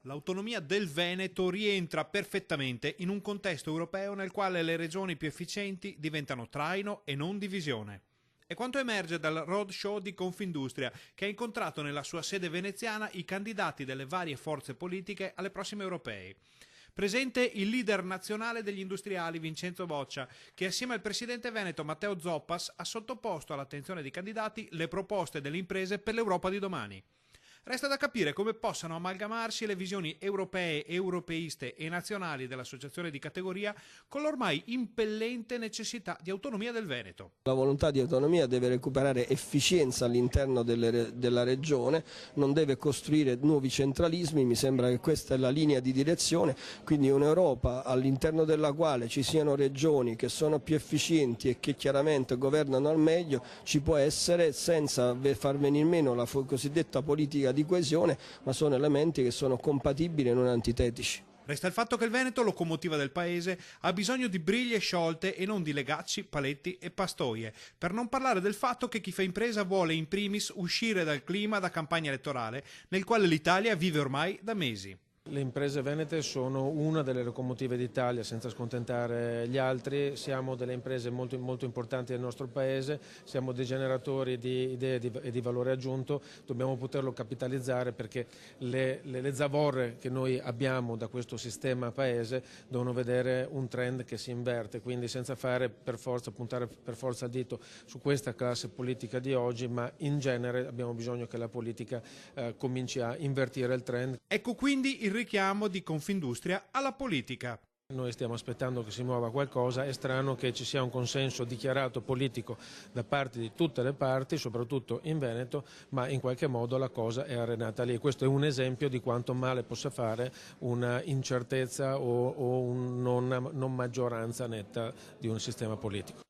L'autonomia del Veneto rientra perfettamente in un contesto europeo nel quale le regioni più efficienti diventano traino e non divisione. È quanto emerge dal roadshow di Confindustria, che ha incontrato nella sua sede veneziana i candidati delle varie forze politiche alle prossime europee. Presente il leader nazionale degli industriali Vincenzo Boccia, che assieme al presidente veneto Matteo Zoppas ha sottoposto all'attenzione dei candidati le proposte delle imprese per l'Europa di domani. Resta da capire come possano amalgamarsi le visioni europee, europeiste e nazionali dell'associazione di categoria con l'ormai impellente necessità di autonomia del Veneto. La volontà di autonomia deve recuperare efficienza all'interno della regione, non deve costruire nuovi centralismi, mi sembra che questa è la linea di direzione, quindi un'Europa all'interno della quale ci siano regioni che sono più efficienti e che chiaramente governano al meglio ci può essere senza far venir meno la cosiddetta politica di coesione, ma sono elementi che sono compatibili e non antitetici. Resta il fatto che il Veneto, locomotiva del paese, ha bisogno di briglie sciolte e non di legacci, paletti e pastoie, per non parlare del fatto che chi fa impresa vuole in primis uscire dal clima da campagna elettorale nel quale l'Italia vive ormai da mesi. Le imprese venete sono una delle locomotive d'Italia, senza scontentare gli altri. Siamo delle imprese molto importanti del nostro paese, siamo dei generatori di idee e di valore aggiunto, dobbiamo poterlo capitalizzare perché le zavorre che noi abbiamo da questo sistema paese devono vedere un trend che si inverte, quindi senza fare puntare per forza il dito su questa classe politica di oggi, ma in genere abbiamo bisogno che la politica cominci a invertire il trend. Ecco quindi il richiamo di Confindustria alla politica. Noi stiamo aspettando che si muova qualcosa, è strano che ci sia un consenso dichiarato politico da parte di tutte le parti, soprattutto in Veneto, ma in qualche modo la cosa è arenata lì. Questo è un esempio di quanto male possa fare una incertezza o una non maggioranza netta di un sistema politico.